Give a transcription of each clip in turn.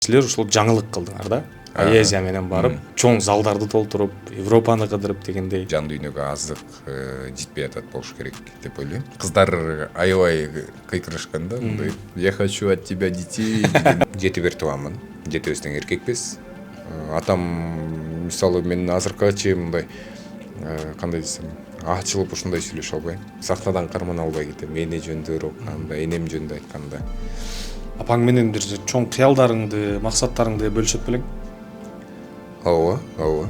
Силер ушул жаңылык кылдыңар да. Поэзия менен барып, чоң залдарды толтуруп, Европаны кыдырып дегендей. Жан дүйнөгө азык жетпей атат болуш керек деп ойлойм. Кыздар аябай кыйкырышканда мындай "Я хочу от тебя детей" деген. Жети бир тууганмын. Жетибиз тең эркекпиз. Атам мисалы мен азыркыга чейин мындай кандай десем, ачылып ушундай сүйлөшө албайм. Сахнадан кармана албай кетем. Эне жөнүндө урукканда, энем жөнүндө айтканда. Апаң менен бир чоң кыялдарыңды, максаттарыңды бөлүшөт белең? Ооба.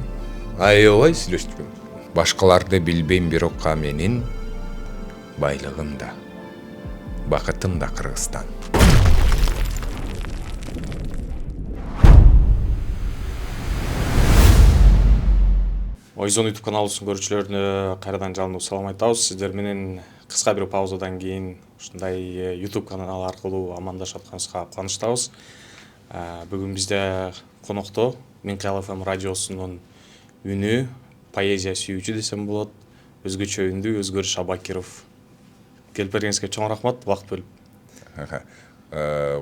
Аябай сүйлөштүм. Башкаларды билбейм, бирок менин байлыгым да, бакытым да Кыргызстан. Ойзон YouTube каналыбыздын көрүүчүлөрүнө кайрадан жалындуу салам айтабыз. Сиздер менен кыска бир паузадан кийин ушундай YouTube канал аркылуу амандашып атканыбызга кубанычтабыз. Бүгүн бизде конокто Минкаял FM радиосунун үнү, поэзия сүйүүчү десем болот, өзгөчө үндүү Өзгөрүш Абакиров. Келип бергениңизге чоң рахмат, убакыт бөлүп.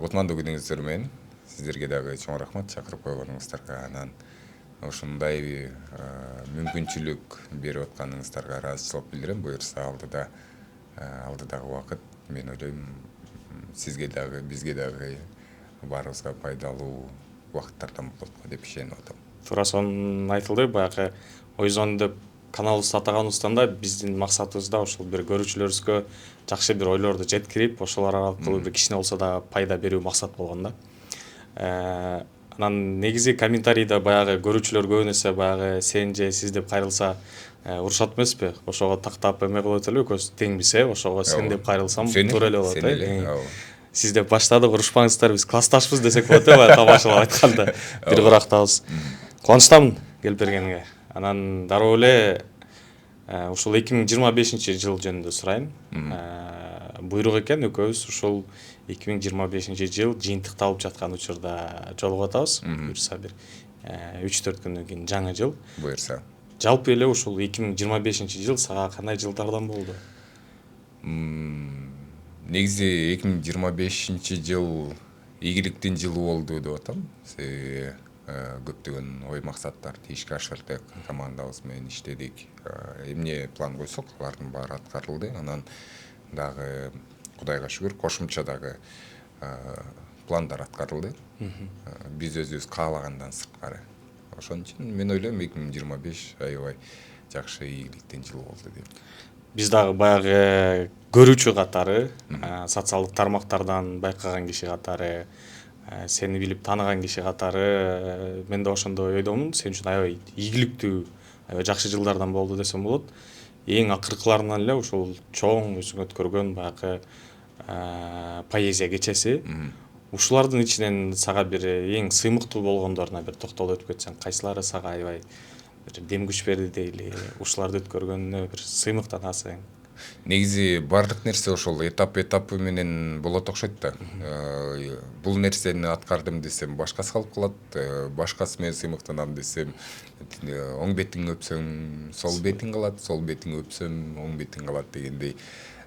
Кутмандуу күнүңүздөр менен сиздерге дагы чоң рахмат чакырып койгонуңуздарга. Анан ушундай мүмкүнчүлүк берип атканыңыздарга ыраазычылык билдирем. Буюрса алдыдагы убакыт, мен ойлойм, сизге дагы, бизге дагы баарыбызга пайдалуу убакыттардан болот го деп ишенип атам. Туура сонун айтылды. Баягы Ойзон деп каналыбызды атаганыбыздан да биздин максатыбыз да ошол бир көрүүчүлөрүбүзгө жакшы бир ойлорду жеткирип, ошолор аркылуу бир кичине болсо да пайда берүү максат болгон да. Анан негизи комментарийде баягы көрүүчүлөр көбүн эсе баягы сен же сиз деп кайрылса урушат эмеспи? Ошого тактап эме кылып өтөлү, экөөбүз теңбиз, ошого сен деп кайрылсам туура эле болот. Сиз деп баштадык, урушпаңыздар, биз классташпыз десек болот баягы тамашалап айтканда. Бир курактабыз. Кубанычтамын келип бергениңе. Анан дароо эле ушул 2025-жыл жөнүндө сурайын. Буйрук экен экөөбүз ушул 2025-жыл жыйынтыкталып жаткан учурда жолугуп атабыз. Буюрса бир 3-4 күндөн кийин жаңы жыл. Буюрса. Жалпы эле ушул 2025-жыл сага кандай жылдардан болду? Негизи 2025-жыл ийгиликтин жылы болду деп атам. Көптөгөн ой максаттарды ишке ашырдык, командабыз менен иштедик. Эмне план койсок, алардын баары аткарылды. Анан дагы Кудайга шүгүр, кошумча дагы пландар аткарылды. Биз өзүбүз каалагандан сырткары. Ошон үчүн мен ойлойм 2025 аябай жакшы ийгиликтин жыл болду деп. Биз дагы баягы көрүүчү катары, социалдык тармактардан байкаган киши катары, сени билип тааныган киши катары мен да ошондой ойдомун. Сен үчүн аябай ийгиликтүү, аябай жакшы жылдардан болду десем болот. Эң акыркыларынан эле ушул чоң өзүң өткөргөн баягы поэзия кечеси. Ушулардын ичинен сага бир эң сыймыктуу болгондоруна бир токтолуп өтүп кетсең, кайсылары сага аябай бир дем күч берди дейли, ушуларды өткөргөнүнө бир сыймыктанасың? Негизи бардык нерсе ошол этап менен болот окшойт да. Бул нерсени аткардым десем башкасы калып калат, башкасы менен сыймыктанам десем оң бетиң өпсөң сол бетиң калат, сол бетиң өпсөм оң бетиң калат дегендей.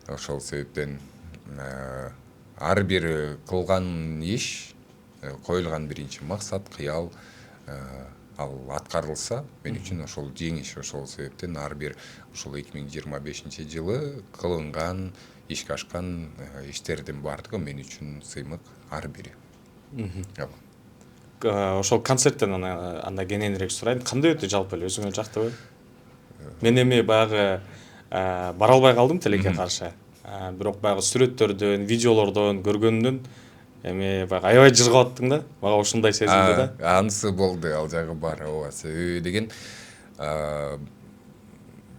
Ошол себептен ар бир кылган иш, коюлган биринчи максат, кыял ал аткарылса, мен үчүн ошол жеңиш. Ошол себептен ар бир ушул 2025-жылы кылынган, ишке ашкан иштердин баардыгы мен үчүн сыймык ар бири. Ошол концерттен анда кененирээк сурайын. Кандай өтү жалпы эле, өзүңө жактыбы? Мен эми баягы бара албай калдым тилекке каршы. Бирок баягы сүрөттөрдөн, видеолордон көргөндөн эми баягы аябай жыргап аттың да. Мага ушундай сезилди да. Анысы болду, ал жагы бар. Ооба, себеби деген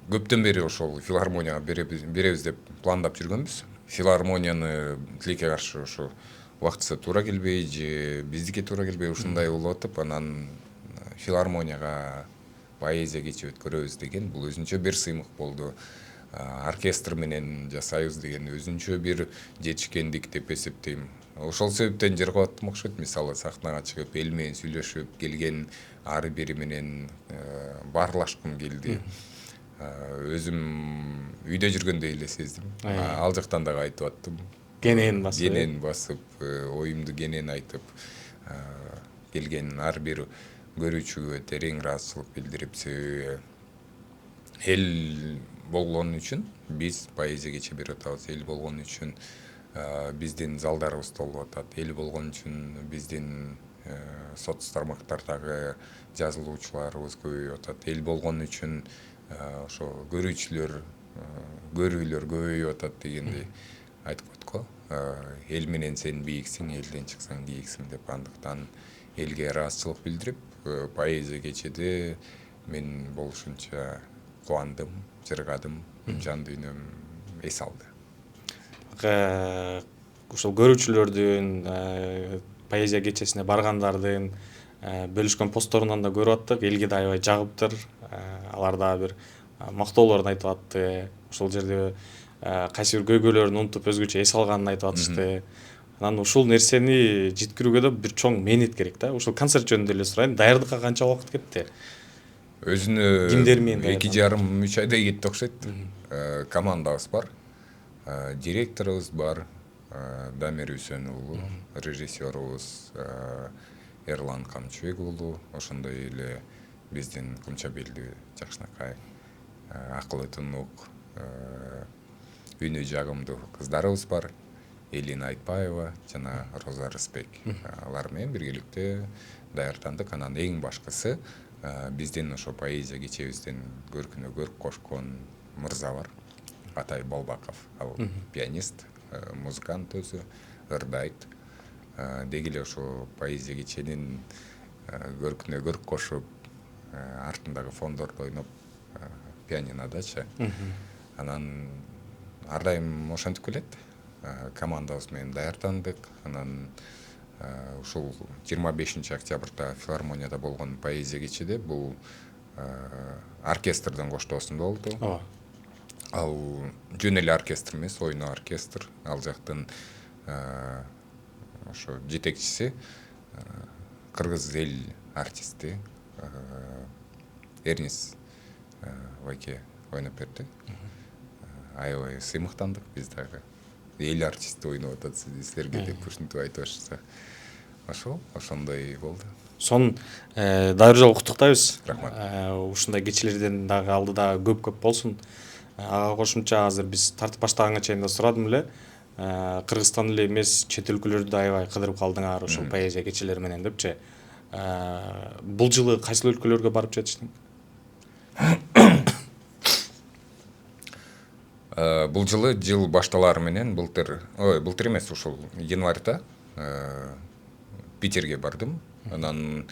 көптөн бери ошол филармонияга беребиз деп пландап жүргөнбүз. Филармонияны тилекке каршы ошо убактысы туура келбей же биздике туура келбей ушундай болуп атып, анан филармонияга поэзия кечи өткөрөбүз деген бул өзүнчө бир сыймык болду. Оркестр менен жасайбыз деген өзүнчө бир жетишкендик деп эсептейм. Ошол себептен жыргап аттым окшойт. Мисалы сахнага чыгып эл менен сүйлөшүп келген ар бири менен баарлашкым келди. Өзүм үйдө жүргөндөй эле сездим. Ал жактан дагы айтып аттым. Кенен басып. Кенен басып, оюмду кенен айтып, келген ар бир көрүүчүгө терең ыраазычылык билдирип, себеби эл болгон үчүн биз поэзия кечи берип атабыз, эл болгон үчүн биздин залдарыбыз толуп атат, эл болгон үчүн биздин соц тармактардагы жазылуучуларыбыз көбөйүп атат, эл болгон үчүн ошо көрүүчүлөр, көрүүлөр көбөйүп атат дегендей айтып коет го. Эл менен сен бийиксиң, элден чыксаң кийиксиң деп. Андыктан элге ыраазычылык билдирип, поэзия кечеде мен болушунча кубандым, жыргадым, жан дүйнөм эс алды. Ушул көрүүчүлөрдүн поэзия кечесине баргандардын бөлүшкөн постторунан да көрүп аттык, элге да аябай жагыптыр. Алар да бир мактоолорун айтып атты. Ошол жерде кайсы бир көйгөйлөрүн унутуп өзгөчө эс алганын айтып атышты. Анан ушул нерсени жеткирүүгө да бир чоң мээнет керек да. Ушул концерт жөнүндө эле сурайын. Даярдыкка канча убакыт кетти? Өзүнө Кимдер менен 2,5-3 айдай кетти окшойт. Командабыз бар, директорубуз бар, Дамир Үсен уулу, режиссерубуз Эрлан Камчыбек уулу, ошондой эле биздин Кумча белдүү жакшынакай, акылы тунук, үнү жагымдуу кыздарыбыз бар, Элина Айтбаева жана Роза Рысбек. Алар менен биргеликте даярдандык. Анан эң башкысы биздин ошо поэзия кечебиздин көркүнө көрк кошкон мырза бар, Атай Балбаков. Ал пианист, музыкант өзү, ырдайт. Деги эле ошо поэзия кеченин көркүнө көрк кошуп, артындагы фондорду ойноп, пианинодочу. Анан ар дайым ошентип келет. Командабыз менен даярдандык. Анан ушул 25 октябрда филармонияда болгон поэзия кечеде бул оркестрдин коштоосунда болду. Ал жөн эле оркестр эмес, ойно оркестр. Ал жактын ошо жетекчиси кыргыз эл артисти Эрнис Вайке ойноп берди. Аябай сыймыктандык биз дагы. Эл артисти ойноп атат силерге деп ушинтип айтып атышты. Ошондой болду. Сонун дайыр жолу куттуктайбыз. Рахмат. Ушундай кечелерден дагы алдыда көп болсун. Ага кошумча азыр биз тартып баштаганга чейин да сурадым эле. Кыргызстан эле эмес, чет өлкөлөрдү да аябай кыдырып калдыңар ушул поэзия кечелери менен депчи. Бул жылы кайсы өлкөлөргө барып жетиштиң? Бул жылы жыл башталары менен былтыр эмес, ушул январда Питерге бардым. Анан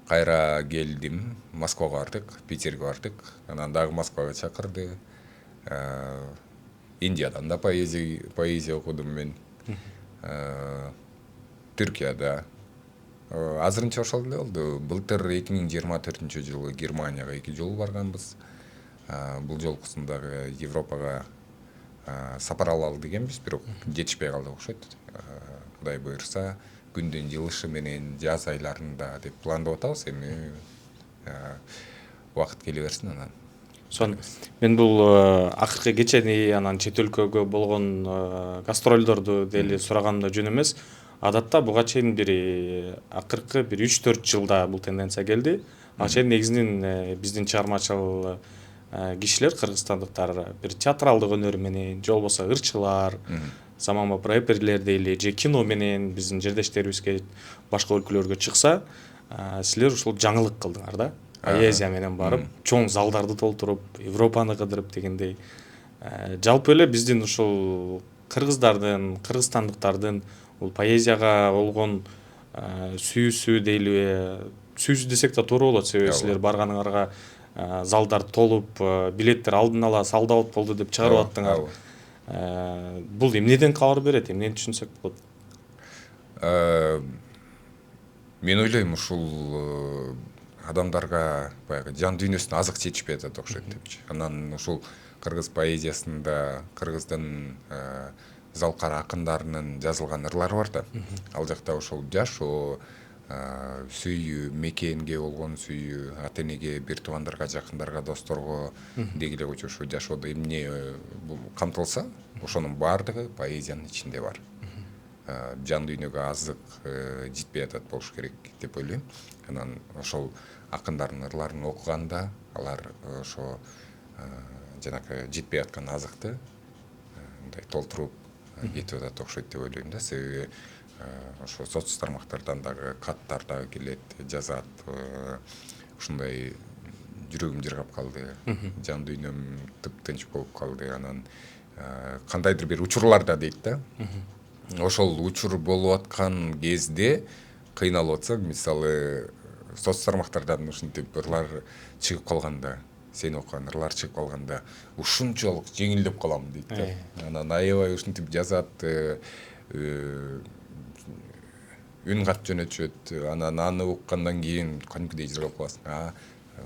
кайра келдим, Москвага бардык, Питерге бардык. Анан дагы Москвага чакырды. Индиядан да поэзия окудум мен. Түркияда. Азырынча ошол эле болду. Былтыр 2024-жылы Германияга 2 жолу барганбыз. Бул жолкусун дагы Европага сапар алалы дегенбиз, бирок жетишпей калды окшойт. Кудай буйрса, күндүн жылышы менен жаз айларында деп пландап атабыз. Эми убакыт келе берсин анан. Мен бул акыркы кечени анан чет өлкөгө болгон гастролдорду дели сураганда жөн эмес. Адатта буга чейин акыркы 3-4 жылда бул тенденция келди. Ага чейин негизинен биздин чыгармачыл кишилер, кыргызстандыктар бир театралдык өнөр менен, же болбосо ырчылар, заманбап рэперлер дейли, же кино менен биздин жердештерибизге башка өлкөлөргө чыкса, силер ушул жаңылык кылдыңар да. Поэзия менен барып, чоң залдарды толтуруп, Европаны кыдырып дегендей. Жалпы эле биздин ушул кыргыздардын, кыргызстандыктардын бул поэзияга болгон сүйүүсү дейлиби, сүйүүсү десек да туура болот, себеби силер барганыңарга залдар толуп, билеттер алдын ала sold out болду деп чыгарып аттыңар. Бул эмнеден кабар берет, эмнени түшүнсөк болот? Мен ойлойм, ушул адамдарга баягы жан дүйнөсүнө азык жетишпей атат окшойт депчи. Анан ушул кыргыз поэзиясында кыргыздын залкар акындарынын жазылган ырлары бар да. Ал жакта ошол жашоо, сүйүү, мекенге болгон сүйүү, ата энеге, бир туугандарга, жакындарга, досторго деги эле ошо жашоодо эмне камтылса, ошонун баардыгы поэзиянын ичинде бар. жан дүйнөгө азык жетпей атат болуш керек деп ойлойм. Анан ошол акындардын ырларын окуганда алар ошо жанакы жетпей аткан азыкты мындай толтуруп кетип атат окшойт деп ойлойм да. Себеби ошо соц тармактардан дагы каттар дагы келет, жазат. Ушундай жүрөгүм жыргап калды, жан дүйнөм тыптынч болуп калды. Анан кандайдыр бир учурларда дейт да. Ошол учур болуп аткан кезде кыйналып атсак, мисалы соц тармактардан ушинтип ырлар чыгып калганда, сен окуган ырлар чыгып калганда ушунчалык жеңилдеп калам дейт да. Анан аябай ушинтип жазат, үн кат жөнөтүшөт. Анан аны уккандан кийин кадимкидей жыргап каласың.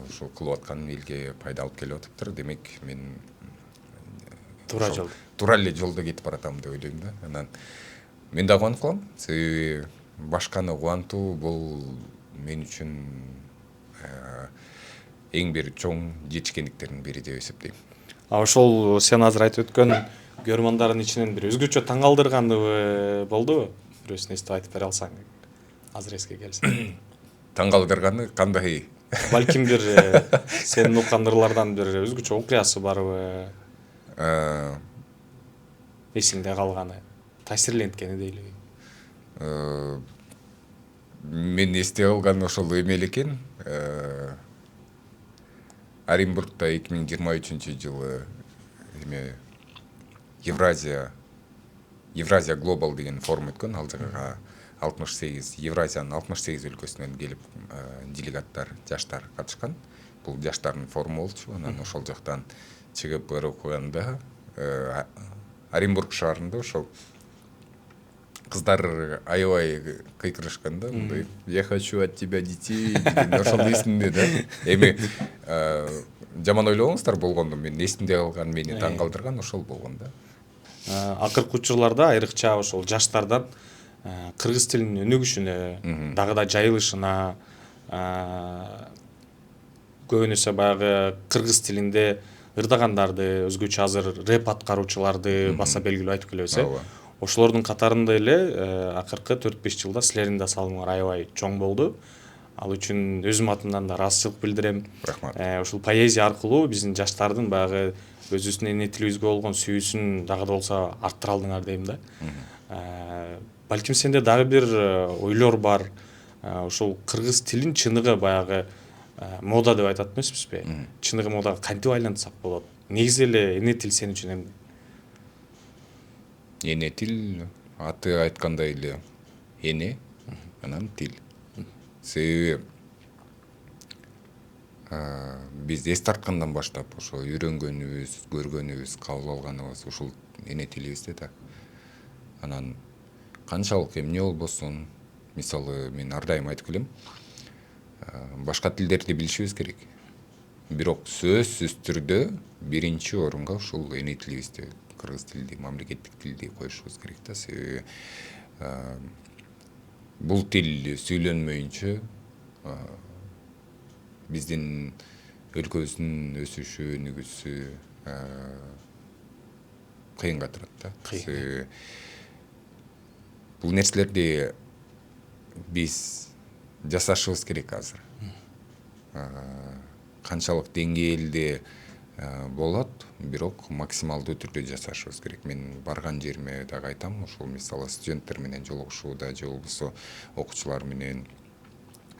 Ушул кылып атканым элге пайда алып келип атыптыр. Демек мен туура эле жолдо кетип баратам деп ойлойм да. Анан мен да кубанып калам. Себеби башканы кубантуу бул мен үчүн эң бир чоң жетишкендиктердин бири деп эсептейм. Ошол сен азыр айтып өткөн көрөрмандардын ичинен бир өзгөчө таң калтырганы болдубу? Бирөөсүн эстеп айтып бере алсаң, азыр эске келсе. Таң калтырганы кандай? Балким бир сенин уккан ырлардан бир өзгөчө окуясы барбы? Эсиңде калганы, таасирленткени дейли. Мен эсте калган ошол эме эле экен. Оренбургда 2023-жылы эме Евразия Глобал деген форум өткөн. Ал жака 68 Евразиянын 68 өлкөсүнөн келип делегаттар, жаштар катышкан. Бул жаштардын форуму болчу. Анан ошол жактан чыгып ыр окуганда Оренбург шаарында ошол кыздар аябай кыйкырышкан да, мындай "Я хочу от тебя детей" деген ошол эсимде да. Эми жаман ойлобоңуздар болгондо, мен эсимде калган, мени таң калтырган ошол болгон да. Акыркы учурларда айрыкча ошол жаштардан кыргыз тилинин өнүгүшүнө, дагы да жайылышына, көбүнесе баягы кыргыз тилинде ырдагандарды, өзгөчө азыр рэп аткаруучуларды баса белгилүү айтып келебиз. Ошолордун катарында эле акыркы 4-5 жылда силердин да салымыңар аябай чоң болду. Ал үчүн өзүм атымдан да ыраазычылык билдирем. Рахмат. Ушул поэзия аркылуу биздин жаштардын баягы өзүбүздүн эне тилибизге болгон сүйүүсүн дагы да болсо арттыра алдыңар дейм да. Балким сенде дагы бир ойлор бар. Ушул кыргыз тилин чыныгы баягы мода деп айтат эмеспизби? Чыныгы модага кантип айлантсак болот? Негизи эле эне тил сен үчүн эмне? Эне тил аты айткандай эле эне, анан тил. Себеби биз эс тарткандан баштап ошо үйрөнгөнүбүз, көргөнүбүз, кабыл алганыбыз ушул эне тилибизде да. Анан канчалык эмне болбосун, мисалы мен ар дайым айтып келем, башка тилдерди билишибиз керек. Бирок сөзсүз түрдө биринчи орунга ушул эне тилибизди, кыргыз тилди, мамлекеттик тилди коюшубуз керек да. Себеби бул тил сүйлөнмөйүнчө биздин өлкөбүздүн өсүшү, өнүгүүсү кыйынга турат да. Себеби бул нерселерди биз жасашыбыз керек азыр. Канчалык деңгээлде болот, бирок максималдуу түрдө жасашыбыз керек. Мен барган жериме дагы айтам, ошол мисалы студенттер менен жолугушууда же болбосо окуучулар менен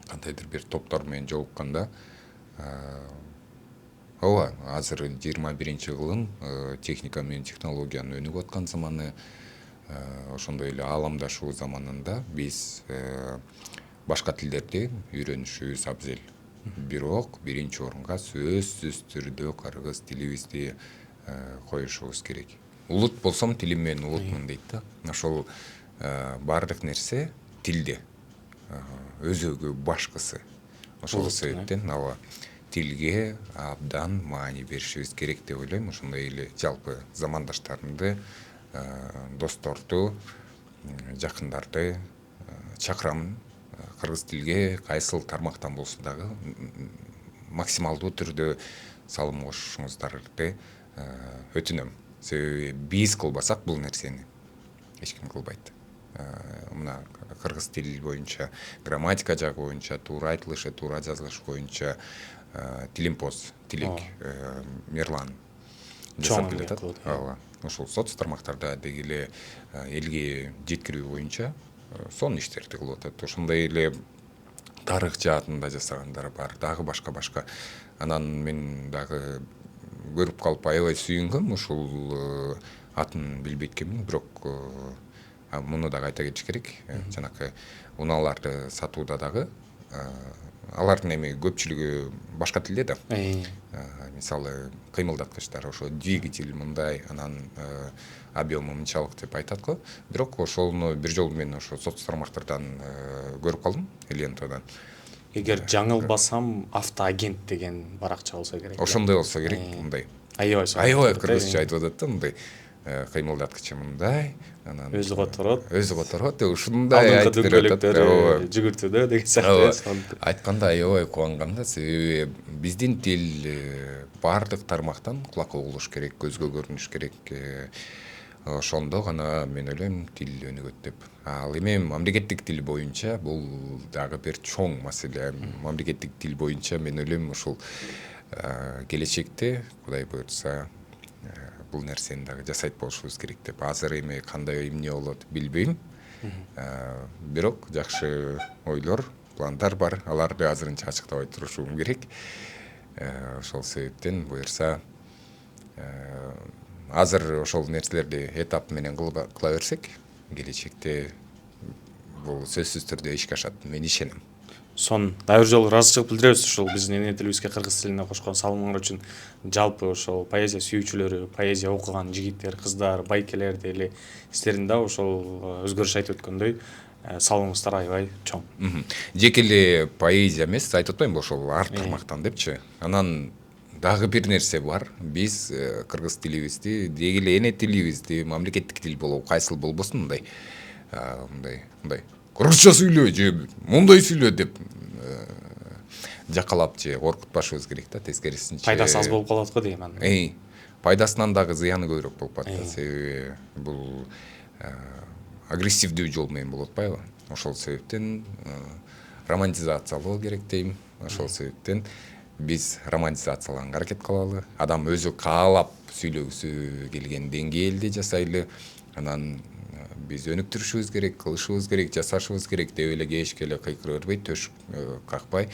кандайдыр бир топтор менен жолукканда, азыр 21-кылым техника менен технологиянын өнүгүп аткан заманы, ошондой эле ааламдашуу заманында биз башка тилдерди үйрөнүшүбүз абзел. Бирок биринчи орунга сөзсүз түрдө кыргыз тилибизди коюшубуз керек. Улут болсом тилим менен улутмун дейт да. Ошол баардык нерсе тилде. Өзөгү башкысы. Ошол себептен тилге абдан маани беришибиз керек деп ойлойм. Ошондой эле жалпы замандаштарымды, досторду, жакындарды чакырам. Кыргыз тилге кайсыл тармактан болсун дагы максималдуу түрдө салым кошушуңуздарды өтүнөм. Себеби биз кылбасак бул нерсени эч ким кылбайт. мына кыргыз тили боюнча грамматика жагы боюнча туура айтылышы туура жазылыш боюнча тилимпоз тилек Мерлан жасап Чоң келатат. эмгек кылып, Ооба. Ошол соц тармактарда деги эле элге жеткирүү боюнча сонун иштерди кылып атат. Ошондой эле тарых жаатында жасагандар бар, дагы башка. Анан мен дагы көрүп калып аябай сүйүнгөм. Ушул атын билбейт экенмин, бирок муну дагы айта кетиш керек. Жанакы унааларды сатууда дагы алардын эми көпчүлүгү башка тилде да. Мисалы кыймылдаткычтар ошо двигатель мындай, анан объему мынчалык деп айтат го. Бирок ошону бир жолу мен ошо соц тармактардан көрүп калдым, лентадан. Эгер жаңылбасам, автоагент деген баракча болсо керек. Ошондой болсо керек, мындай. Аябай кыргызча айтып атат да, мындай кыймылдаткычы мындай, анан өзү которот, ушундай айтып берет. жүгүртүүдө деген сыяктуу. Айтканда аябай кубангам да, себеби биздин тил баардык тармактан кулакка угулуш керек, көзгө көрүнүш керек. Ошондо гана мен ойлойм тил өнүгөт деп. Ал эми мамлекеттик тил боюнча бул дагы бир чоң маселе. Мамлекеттик тил боюнча мен ойлойм ушул келечекте Кудай буйртса бул нерсени дагы жасайт болушубуз керек деп. Азыр эми кандай эмне болот билбейм. Бирок жакшы ойлор, пландар бар. Аларды азырынча ачыктабай турушум керек. Ошол себептен буйрса азыр ошол нерселерди этап менен кыла берсек, келечекте бул сөзсүз түрдө ишке ашат. Мен ишенем. Дагы бир жолу ыраазычылык билдиребиз ушул биздин эне тилибизге кыргыз тилине кошкон салымыңар үчүн. Жалпы ошол поэзия сүйүүчүлөрү, поэзия окуган жигиттер, кыздар, байкелер дейли силердин да ошол өзгөрүш айтып өткөндөй салымыңыздар аябай чоң. Жеке эле поэзия эмес, айтып атпаймынбы ошол ар тармактан депчи. Анан дагы бир нерсе бар. Биз кыргыз тилибизди, деги эле эне тилибизди, мамлекеттик тил болобу, кайсыл болбосун мындай кыргызча сүйлө же мындай сүйлө деп жакалап же коркутпашыбыз керек да, тескерисинче. Пайдасы аз болуп калат го дейм анан. Пайдасынан дагы зыяны көбүрөөк болуп атат. Себеби бул агрессивдүү жол менен болуп атпайбы? Ошол себептен романтизациялоо керек дейм. Ошол себептен биз романтизациялаганга аракет кылалы. Адам өзү каалап сүйлөгүсү келген деңгээлде жасайлы. Анан биз өнүктүрүшүбүз керек, кылышыбыз керек, жасашыбыз керек деп эле кечке эле кыйкыра бербей, төш какпай,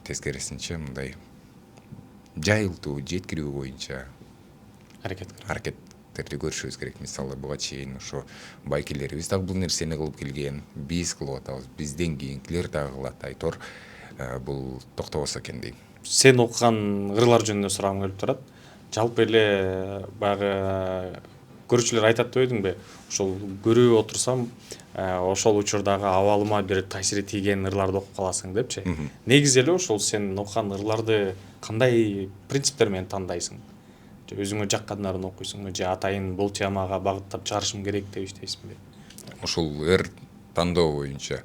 тескерисинче мындай жайылтуу, жеткирүү боюнча аракеттерди көрүшүбүз керек. Мисалы буга чейин ошо байкелерибиз дагы бул нерсени кылып келген, биз кылып атабыз, бизден кийинкилер дагы кылат. Айтор бул токтобосо экен дейм. Сен окуган ырлар жөнүндө сурагым келип турат. Жалпы эле баягы көрүүчүлөр айтат деп эдиңби? Ошол көрүп отурсам, ошол учурдагы абалыма бир таасири тийген ырларды окуп каласың депчи. Негизи эле ошол сен окуган ырларды кандай принциптер менен тандайсың? Же өзүңө жаккандарын окуйсуңбу, же атайын бул темага багыттап чыгарышым керек деп иштейсиңби? Ошол тандоо боюнча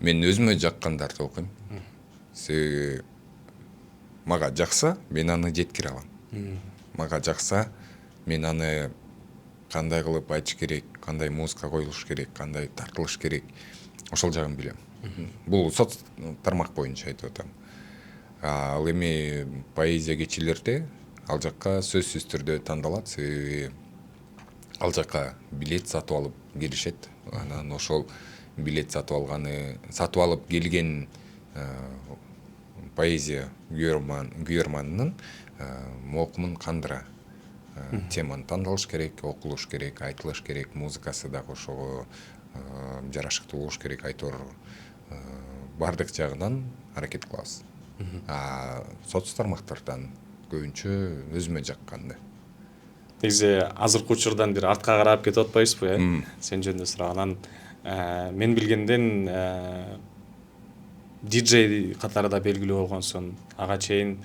мен өзүмө жаккандарды окуйм. Себеби мага жакса, мен аны жеткире алам. Мага жакса, мен аны кандай кылып айтыш керек, кандай музыка коюлуш керек, кандай тартылыш керек, ошол жагын билем. Бул соц тармак боюнча айтып атам. Ал эми поэзия кечилерде ал жакка сөзсүз түрдө тандалат, себеби ал жакка билет сатып алып келишет. Анан ошол билет сатып алып келген поэзия күйөрманынын мокумун кандыра теманы тандалыш керек, окулуш керек, айтылыш керек, музыкасы дагы ошого жарашыктуу болуш керек. Айтор бардык жагынан аракет кылабыз. Соц тармактардан көбүнчө өзүмө жакканды. Негизи азыркы учурдан бир артка карап кетип атпайбызбы, Сен жөнүндө сураганан мен билгенден диджей катары да белгилүү болгонсуң. Ага чейин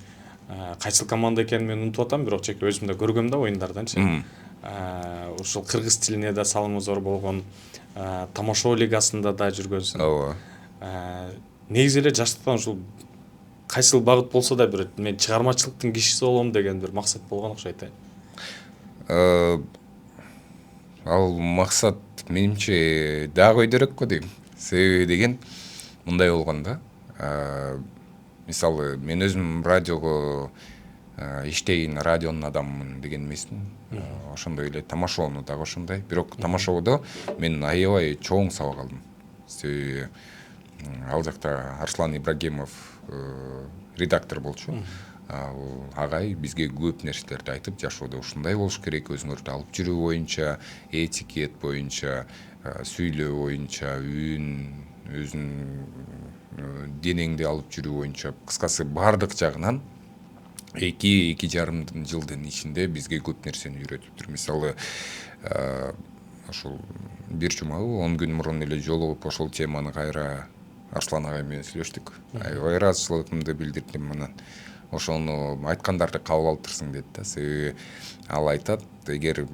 кайсыл команда экенин мен унутуп атам, бирок чеке өзүм да көргөм да оюндарданчы. Ушул кыргыз тилине да салымы зор болгон, Тамошо лигасында да жүргөнсүң. Ооба. Негизи эле жаштыктан ушул кайсыл багыт болсо да бир мен чыгармачылыктын кишиси болом деген бир максат болгон окшойт. Ал максат менимче дагы көйдөрөк го дейм. Себеби деген мындай болгон да. Мисалы мен өзүм радиого иштейин, радионун адаммын деген эмесмин. Ошондой эле тамашоону дагы ошондой. Бирок тамашоодо мен аябай чоң сабак алдым. Себеби ал жакта Арслан Ибрагимов редактор болчу. Агай бизге көп нерселерди айтып, жашоодо ушундай болуш керек, өзүңөрдү алып жүрүү боюнча, этикет боюнча, сүйлөө боюнча, өзүнүн денеңди алып жүрүү боюнча, кыскасы баардык жагынан 2-2,5 жылдын ичинде бизге көп нерсени үйрөтүптүр. Мисалы, ошол бир жумабы 10 күн мурун эле жолугуп ошол теманы кайра Арслан агай менен сүйлөштүк. Аябай ыраазычылыгымды билдирдим анан. Ошону айткандарды кабыл алып турсуң дейт да. Себеби ал айтат, эгер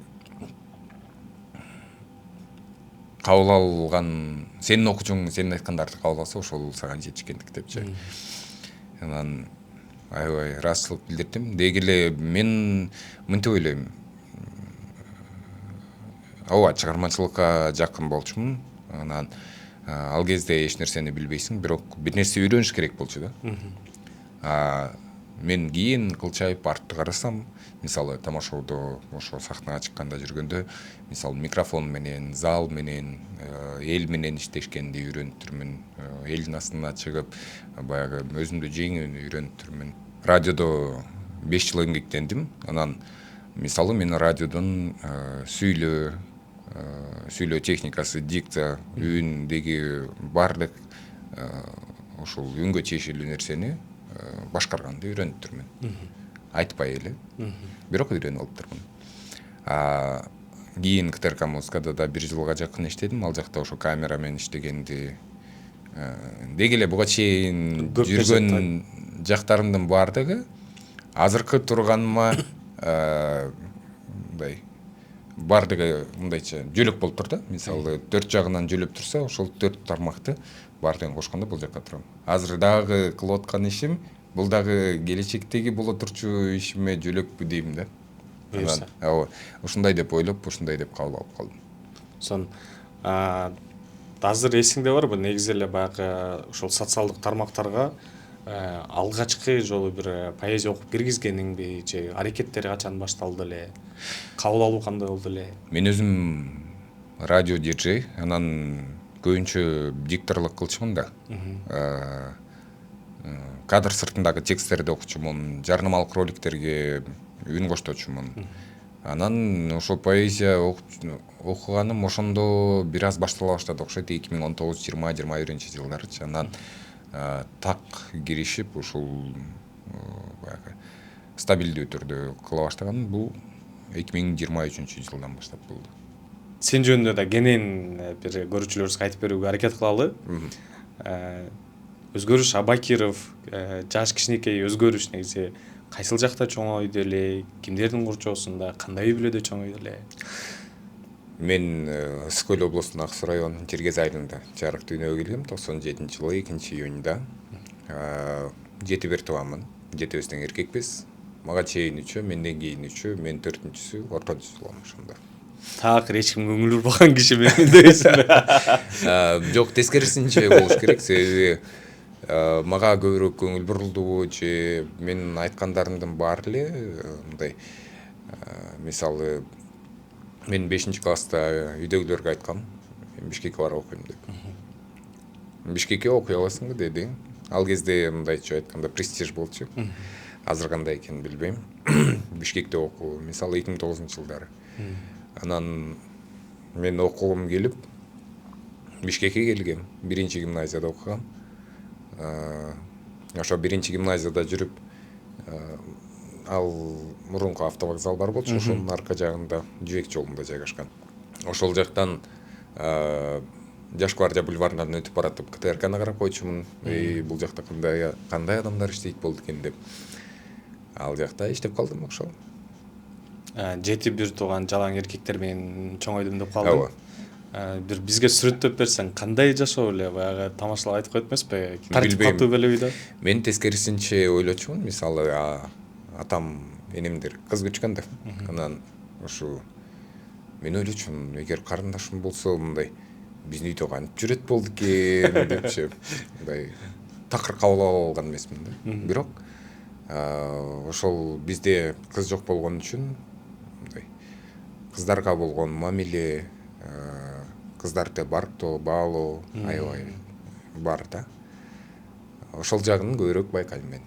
кабыл алган сенин окуучуң сенин айткандарды кабыл алса, ошол сага жетишкендик депчи. Анан аябай ыраазычылык билдирдим. Деги эле мен мынтип ойлойм. Ооба, чыгармачылыкка жакын болчумун. Анан ал кезде эч нерсени билбейсиң, бирок бир нерсе үйрөнүш керек болчу да. Мен кийин кылчайып артты карасам, мисалы тамашоодо ошо сахнага чыкканда жүргөндө, мисалы микрофон менен, зал менен, эл менен иштешкенди үйрөнүптүрмүн. Элдин астына чыгып, баягы өзүмдү жеңүүнү үйрөнүптүрмүн. Радиодо 5 жыл эмгектендим. Анан мисалы мен радиодон сүйлөө техникасы, дикция, үндеги баардык ошол үнгө чейшелүү нерсени башкарганды үйрөнүптүрмүн. Айтпай эле, бирок үйрөнүп алыптырмын. Кийин КТРК музыкада да 1 жылга жакын иштедим. Ал жакта ошо камера менен иштегенди деги эле буга чейин жүргөн жактарымдын баардыгы азыркы турганыма мындай баардыгы мындайча жөлөк болуп тур да. Мисалы 4 жагынан жөлөп турса, ошол 4 тармакты баардыгын кошкондо бул жакка турам. Азыр дагы кылып аткан ишим бул дагы келечектеги боло турчу ишиме жөлөкпү дейм да. Ооба, ушундай деп ойлоп, ушундай деп кабыл алып калдым. Сон азыр эсиңде барбы? Негизи эле баягы ошол социалдык тармактарга алгачкы жолу бир поэзия окуп киргизгениңби, же аракеттери качан башталды эле? Кабыл алуу кандай болду эле? Мен өзүм радио диджей, анан көбүнчө дикторлук кылчумун да. Кадр сыртындагы тексттерди окучумун, жарнамалык роликтерге үн кошточумун. Анан ошол поэзия окуганым ошондо бир аз баштала баштады окшойт, 2019-20-21 жылдарычы. Анан так киришип, ушул баягы стабилдүү түрдө кыла баштаган бул 2023 жылдан баштап болду. Сен жөнүндө да кенен бир көрүүчүлөрүбүзгө айтып берүүгө аракет кылалы. Өзгөрүш Абакиров, жаш кичинекей өзгөрүш негизи кайсыл жакта чоңойду эле, кимдердин курчоосунда, кандай үй бүлөдө чоңойду эле? Мен Ысык Көл облусунун Ак Суу районунун Жиргез айылында жарык дүйнөгө келгем 97-жылы 2-июнда. 7 тууганмын. 7-бизden эркекпиз. Мага чейин 3, менден кийин 3, мен 4-сү, ортончусу болом ошондо. Так, эч ким көңүл бурбаган киши менен дейсиңби? Жок, тескерисинче болуш керек, себеби мага көбүрөөк көңүл бурулдубу же менин айткандарымдын баары эле мындай мисалы мен 5-класста үйдөгүлөргө айткам, мен Бишкекке барып окуйм деп. Бишкекке окуй аласыңбы деди. Ал кезде мындайча айтканда престиж болчу. Азыр кандай экенин билбейм. Бишкекте окуу, мисалы 2009-жылдары. Анан мен окугум келип Бишкекке келгем, 1-гимназияда окугам. Ошо 1-гимназияда жүрүп, ал мурунку автовокзал бар болчу, ошонун арка жагында Жибек жолунда жайгашкан. Ошол жактан Жаш гвардия бульварынан өтүп баратып КТРКны карап койчумун. Бул жакта кандай адамдар иштейт болду экен деп. Ал жакта иштеп калдым ошол. 7 тууган жалаң эркектер менен чоңойдум деп калдым. Бир бизге сүрөттөп берсең, кандай жашоо эле, баягы тамашалап айтып коет эмеспи? Тартип катуу беле үйдө? Мен тескерисинче ойлочумун, мисалы атам энемдер кыз күчкөн да. Анан ушу мен ойлочумун эгер карындашым болсо мындай биздин үйдө кантип жүрөт болду экен депчи мындай такыр кабыл алган эмесмин да. Бирок ошол бизде кыз жок болгон үчүн мындай кыздарга болгон мамиле, кыздарды барктоо, баалоо аябай бар да. Ошол жагын көбүрөөк байкайм мен.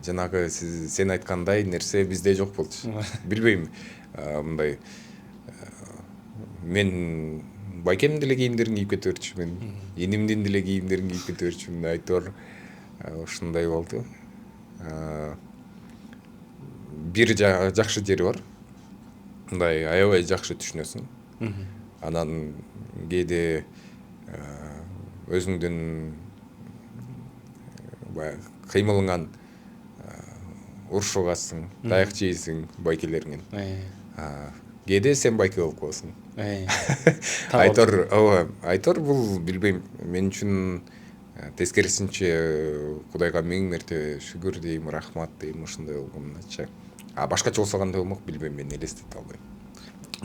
Жанагы сен айткандай нерсе бизде жок болчу. Билбейм, мындай мен байкемдин деле кийимдерин кийип кете берчүмүн, инимдин деле кийимдерин кийип кете берчүмүн. Айтор ушундай болду. Бир жакшы жери бар. Мындай аябай жакшы түшүнөсүң. Анан кээде өзүңдүн баягы кыймылыңан урушугасың, даяк жейсиң байкелериңен. Кээде сен байке болуп каласың. Айтор бул билбейм, мен үчүн тескерисинче Кудайга миң мерте шүгүр дейм, рахмат дейм ушундай болгонуначы. Башкача болсо кандай болмок билбейм, мен элестете албайм.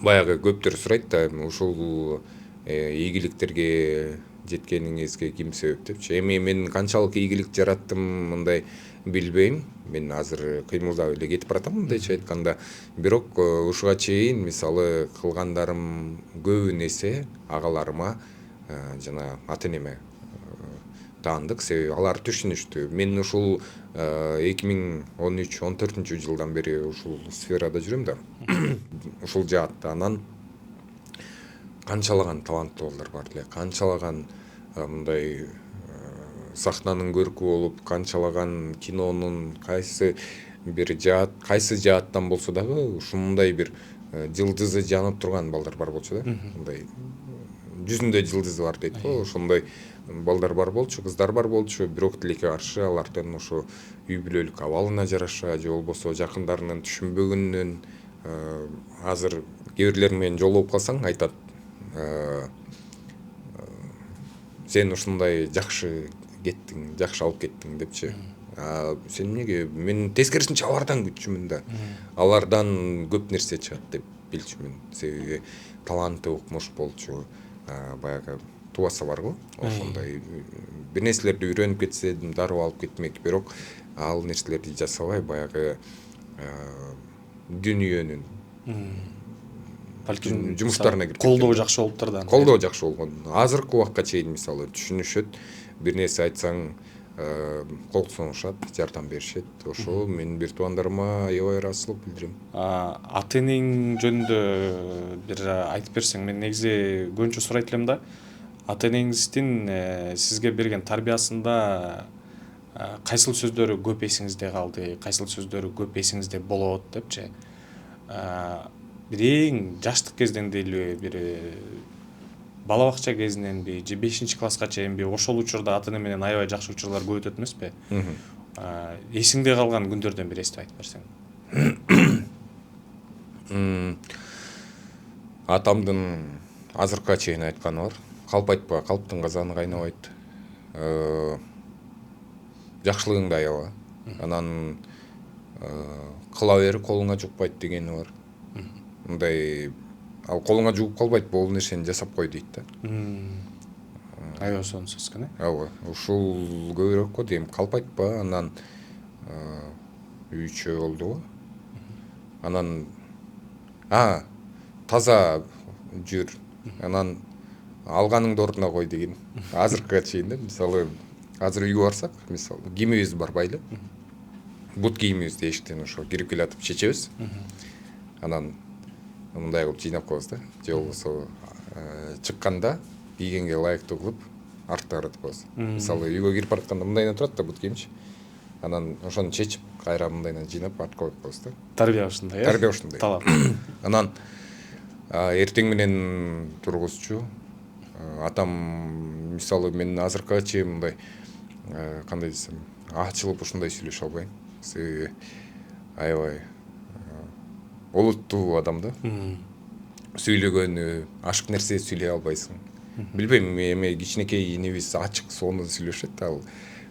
Баягы көптөр сурайт да, ушул ийгиликтерге жеткениңизге ким себеп депчи. Эми мен канчалык ийгилик жараттым мындай билбейм. Мен азыр кыймылдап эле кетип баратам мындайча айтканда. Бирок ушуга чейин мисалы кылгандарым көбүн эсе агаларыма жана ата энеме таандык, себеби алар түшүнүштү. Мен ушул 2013-14 жылдан бери ушул сферада жүрөм да. Ушул жаатта анан канчалаган таланттуу балдар бар эле, канчалаган мындай сахнанын көркү болуп, канчалаган кинонун кайсы жааттан болсо дагы ушундай бир жылдызы жанып турган балдар бар болчу да. Мындай жүзүндө жылдызы бар дейт го, ошондой балдар бар болчу, кыздар бар болчу. Бирок тилекке каршы алардын ошо үй бүлөлүк абалына жараша же болбосо жакындарынын түшүнбөгөнүнөн азыр кээ бирлер менен жолугуп калсаң айтат, сен ушундай жакшы кеттиң, жакшы алып кеттиң депчи. Сен эмнеге? Мен тескерисинче алардан күтчүмүн да. Алардан көп нерсе чыгат деп билчүмүн. Себеби таланты укмуш болчу, баягы тубаса бар го. Ошондой бир нерселерди үйрөнүп кетсе, дароо алып кетмек. Бирок ал нерселерди жасабай баягы дүнүйөнүн балким жумуштарына кирип колдоо жакшы болуптур да. Колдоо жакшы болгон. Азыркы убакка чейин мисалы түшүнүшөт. Бир нерсе айтсаң кол сунушат, жардам беришет. Ошо мен бир туугандарыма аябай ыраазычылык билдирем. Ата энең жөнүндө бир айтып берсең, мен негизи көбүнчө сурайт элем да. Ата энеңиздин сизге берген тарбиясында кайсыл сөздөрү көп эсиңизде калды, кайсыл сөздөрү көп эсиңизде болот депчи. Бир эң жаштык кезден деле бир бала бакча кезиненби же 5-класска чейинби ошол учурда ата эне менен аябай жакшы учурлар көп өтөт эмеспи? Эсиңде калган күндөрдөн бир эстеп айтып берсең. Атамдын азыркыга чейин айтканы бар. Калп айтпа, калптын казаны кайнабайт. Жакшылыгыңды аяба. Анан кыла бер, колуңа жукпайт дегени бар. Мындай ал колуңа жугуп калбайт, бул нерсени жасап кой дейт да. Аябай сонун сөз экен. Ооба, ушул көбүрөөк го дейм. Калп айтпа, анан үйчө болду го. Анан таза жүр. Анан алганыңды ордуна кой деген. Азыркыга чейин да, мисалы азыр үйгө барсак, мисалы кийимибиз бар байлы. Бут кийимибизди эшиктен ошо кирип келатып чечебиз. Анан мындай кылып жыйнап коебуз да. Же болбосо чыкканда кийгенге ылайыктуу кылып артка каратып коебуз. Мисалы үйгө кирип баратканда мындайынан турат да бут кийимчи. Анан ошону чечип, кайра мындайынан жыйнап артка коюп коебуз да. Тарбия ушундай, Тарбия ушундай. Талап. Анан эртең менен тургузчу. Атам мисалы мен азыркыга чейин мындай кандай десем, ачылып ушундай сүйлөшө албайм. Себеби аябай олуттуу адам да. Сүйлөгөнү, ашык нерсе сүйлөй албайсың. Билбейм, эми кичинекей инибиз ачык сонун сүйлөшөт, ал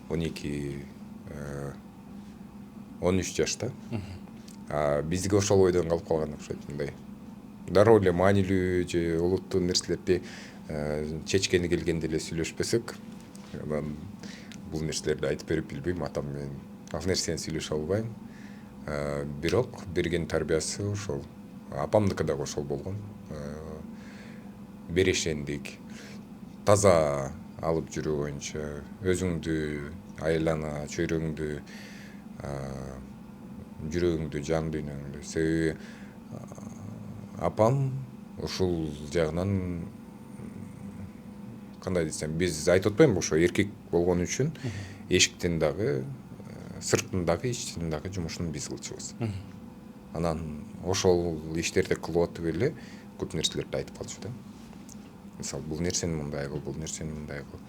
12-13 жашта. Бизге ошол ойдон калып калган окшойт, мындай дароо эле маанилүү же олуттуу нерселерди чечкени келгенде эле сүйлөшпөсөк, анан бул нерселерди айтып берип билбейм, атам менен ал нерсени сүйлөшө албайм. Бирок берген тарбиясы ошол, апамдыкы дагы ошол болгон. Берешендик, таза алып жүрүү боюнча, өзүңдү, айлана чөйрөңдү, жүрөгүңдү, жан дүйнөңдү. Себеби апам ушул жагынан, кандай десем, биз айтып атпаймынбы, ошо эркек болгон үчүн эшиктин дагы, сырттын дагы, ичтин дагы жумушун биз кылчубуз. Анан ошол иштерди кылып атып эле көп нерселерди айтып калчу да. Мисалы, бул нерсени мындай кыл, бул нерсени мындай кыл.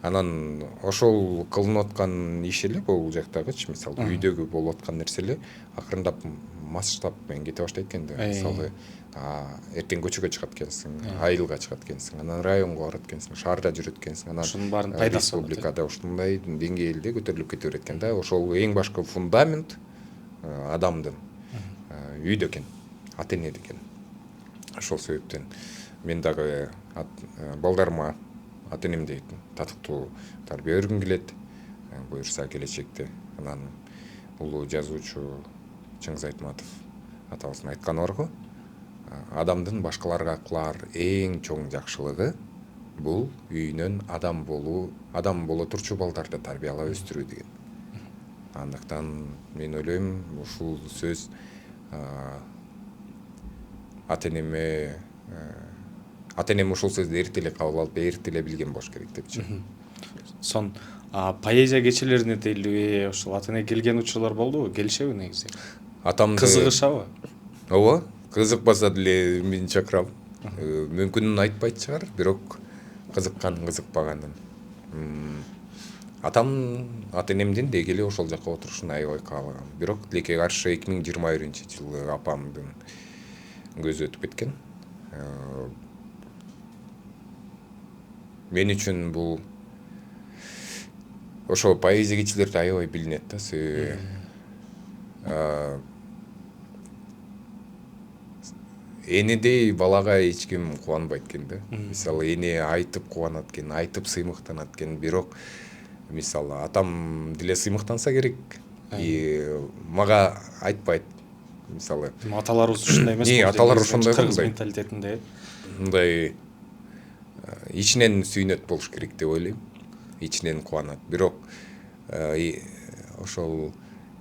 Анан ошол кылынып аткан иш эле бул жактагычы, мисалы, үйдөгү болуп аткан нерсе эле акырындап масштаб менен кете баштайт экен да. Мисалы, эртең көчөгө чыгат экенсиң, айылга чыгат экенсиң, анан районго барат экенсиң, шаарда жүрөт экенсиң, анан ушунун баарынын пайдасы болот. республикада ушундай деңгээлде көтөрүлүп кете берет экен да. Ошол эң башкы фундамент адамдын үйдө экен, ата энеде экен. Ошол себептен мен дагы балдарыма ата энемдей татыктуу тарбия бергим келет, буюрса келечекте. Анан улуу жазуучу Чыңгыз Айтматов атабыздын айтканы бар го, адамдын башкаларга кылар эң чоң жакшылыгы бул үйүнөн адам боло турчу балдарды тарбиялап өстүрүү деген. Андыктан мен ойлойм, ушул сөз ата энем ушул сөздү эрте эле кабыл алып, эрте эле билген болуш керек депчи. Сон поэзия кечелерине дейлиби, ошол ата эне келген учурлар болдубу? Келишеби негизи? Атамды Кызыгышабы? ооба, кызыкпаса деле мен чакырам. Мүмкүн айтпайт чыгар, бирок кызыкпаганын. Атам, ата энемдин деги эле ошол жакка отурушун аябай каалагам. Бирок тилекке каршы 2021-жылы апамдын көзү өтүп кеткен. Мен үчүн бул ошо поэзия кечилерди аябай билинет да, себеби энедей балага эч ким кубанбайт экен да. Мисалы, эне айтып кубанат экен, айтып сыймыктанат экен, бирок мисалы атам деле сыймыктанса керек, мага айтпайт. Мисалы, аталарыбыз ушундай эмес болду. Аталар ошондой кыргыз менталитетинде. Мындай ичинен сүйүнөт болуш керек деп ойлойм. Ичинен кубанат. Бирок ошол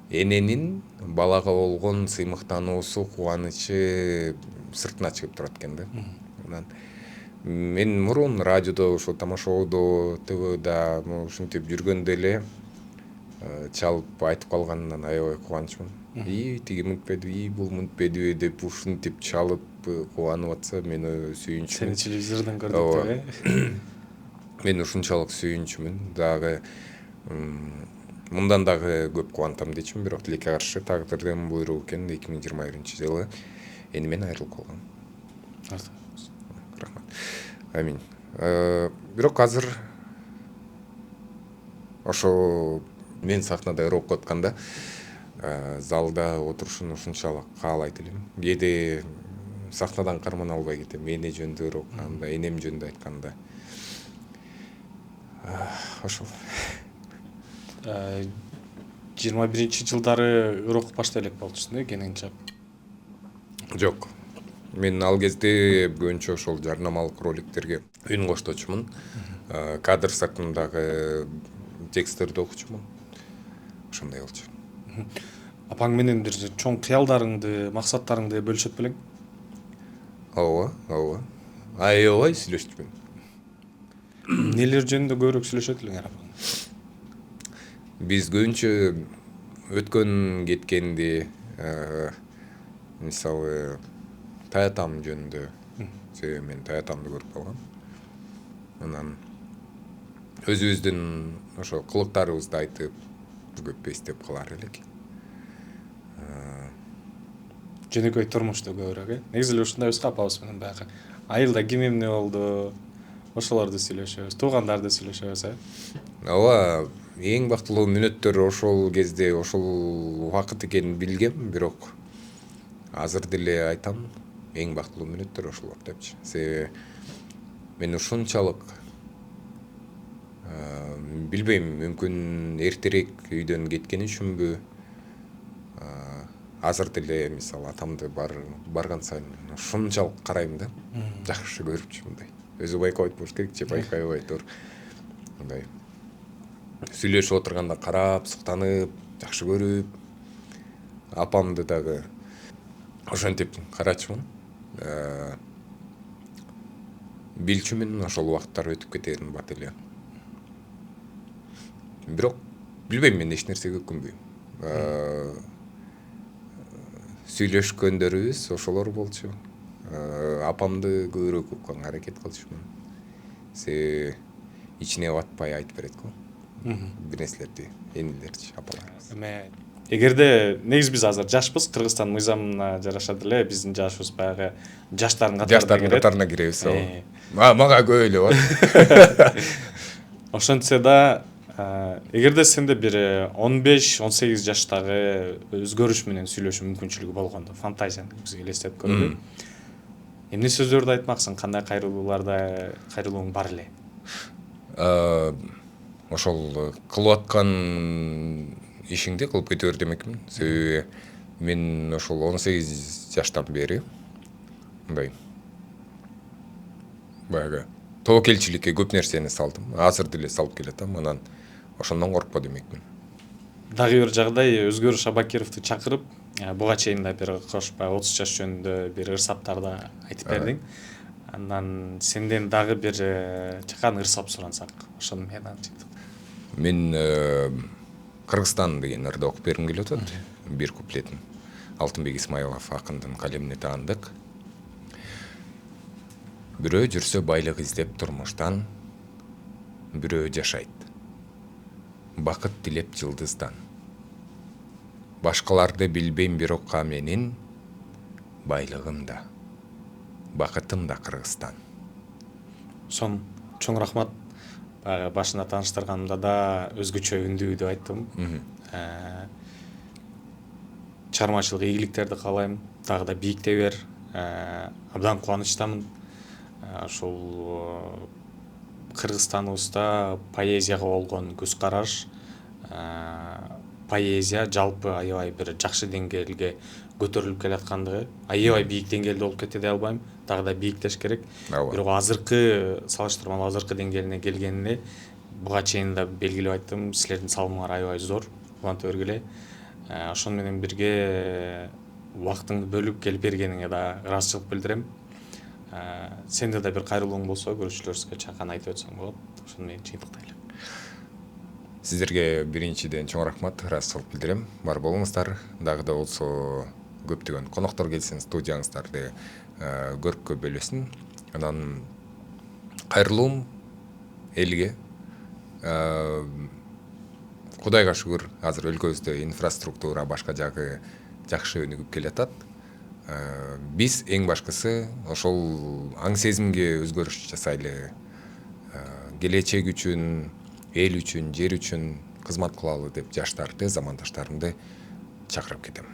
эненин балага болгон сыймыктануусу, кубанычы сыртына чыгып турат экен да. Анан мен мурун радиодо, ошо тамашабоодо, ТВда ушинтип жүргөндө эле чалып айтып калганынан аябай кубанычмын. Тиги мүнтпедиби, бул мүнтпедиби деп ушинтип чалып кубанып атса, мен сүйүнчүмүн. Сени телевизордон көрдүк деп, Мен ушунчалык сүйүнчүмүн. Дагы мындан дагы көп кубантам дечимин, бирок тилекке каршы тагдырдын буйругу экен 2021-жылы энемен айрылып калгам. Рахмат. Амин. Бирок азыр ошо мен сахнада ырып атканда залда отурушун ушунчалык каалайт элем. Кээде сахнадан кармана албай кетем. Эне жөнүндө ырып атканда, энем жөнүндө айтканда. Ошол. 21-жылдары ырок баштай элек болчусуң да, кененче. Жок. Мен ал кезде көбүнчө ошол жарнамалык роликтерге үн кошточумун. Кадр сыртындагы тексттерди окучумун. Ошондой болчу. Апаң менен бир чоң кыялдарыңды, максаттарыңды бөлүшөт белең? Ооба. Аябай сүйлөштүк. Нелер жөнүндө көбүрөөк сүйлөшөт элеңер апаң? Биз көбүнчө өткөн кеткенди, мисалы, таятам жөнүндө, себеби мен таятамды көрүп калгам. Анан өзүбүздүн ошо кылыктарыбызды айтып, көп эстеп калар элек. Жөнөкөй турмушту көбүрөөк, негизи эле ушундайбыз го апабыз менен баягы. Айылда ким эмне болду, ошолорду сүйлөшөбүз, туугандарды сүйлөшөбүз, Ооба, эң бактылуу мүнөттөр ошол кезде, ошол убакыт экенин билгем, бирок азыр деле айтам, эң бактылуу мүнөттөр ошолор депчи. Себеби мен ушунчалык билбейм, мүмкүн эртерээк үйдөн кеткени үчүнбү, азыр деле мисалы атамды барган сайын ушунчалык карайм да, жакшы көрүпчү мындай. Өзү байкабайт болуш керек же байкабай атор. Мындай сүйлөшүп отурганда карап, суктанып, жакшы көрүп, апамды дагы ошентип карачумун. Билчүмүн ошол убакыттар өтүп кетерин бат эле. Бирок билбейм, мен эч нерсеге өкүнбөйм. Сүйлөшкөндөрүбүз ошолор болчу. Апамды көбүрөөк укканга аракет кылчумун. Себеби ичине батпай айтып берет го. Бир нерселерди энилерчи, апалар. Эгерде негизи биз азыр жашпыз, Кыргызстан мыйзамына жараша деле биздин жашыбыз баягы жаштардын катарына киребиз. Мага көп эле бар. Ошентсе да, эгерде сенде бир 15-18 жаштагы өзгөрүш менен сүйлөшүү мүмкүнчүлүгү болгондо, фантазияны бизге элестетип көрөлү. Эмне сөздөрдү айтмаксың, кандай кайрылууң бар эле? Ошол кылып аткан ишиңди кылып кете бер демекмин. Себеби мен ошол 18 жаштан бери мындай баягы тобокелчиликке көп нерсени салдым. Азыр деле салып келатам, анан ошондон коркпо демекмин. Дагы бир жагдай, Өзгөрүш Абакировду чакырып, буга чейин да бир кош 30 жаш жөнүндө бир ырсаптарды айтып бердиң. Андан сенден дагы бир чакан ырсап сурансак, ошону мен ачыктым. Мен Кыргызстан деген ырды окуп бергим келип атат. Бир куплетин Алтынбек Исмаилов акындын калемине таандык. Бирөө жүрсө байлык издеп турмуштан, бирөө жашайт бакыт тилеп жылдыздан. Башкаларды билбейм, бирок менин байлыгым да, бакытым да Кыргызстан. Сон чоң рахмат. Башында тааныштырганымда да өзгөчө үндүү деп айттым. Чыгармачылык ийгиликтерди каалайм, дагы да бийикте бер. Абдан кубанычтамын. Ошол Кыргызстаныбызда поэзияга болгон көз караш, поэзия жалпы аябай бир жакшы деңгээлге көтөрүлүп келаткандыгы, аябай бийик деңгээлде болуп кетти деп албайм, дагы да бийиктеш керек. Бирок азыркы салыштырмалуу азыркы деңгээлине келгенине буга чейин да белгилеп айттым, силердин салымыңар аябай зор, кубанта бергиле. Ошону менен бирге убактыңды бөлүп келип бергениңе да ыраазычылык билдирем. Сенде да бир кайрылууң болсо, көрүүчүлөрүбүзгө чакан айтып өтсөң болот. Ошону менен жыйынтыктайлы. Сиздерге биринчиден чоң рахмат, ыраазычылык билдирем. Бар болуңуздар, дагы да болсо көптөгөн коноктор келсин, студияңыздарды көрккө бөлөсүн. Анан кайрылуум элге. Кудайга шүгүр, азыр өлкөбүздө инфраструктура башка жагы жакшы өнүгүп келатат. Биз эң башкысы ошол аң сезимге өзгөрүш жасайлы. Келечек үчүн, эл үчүн, жер үчүн кызмат кылалы деп жаштарды, замандаштарымды чакырып кетем.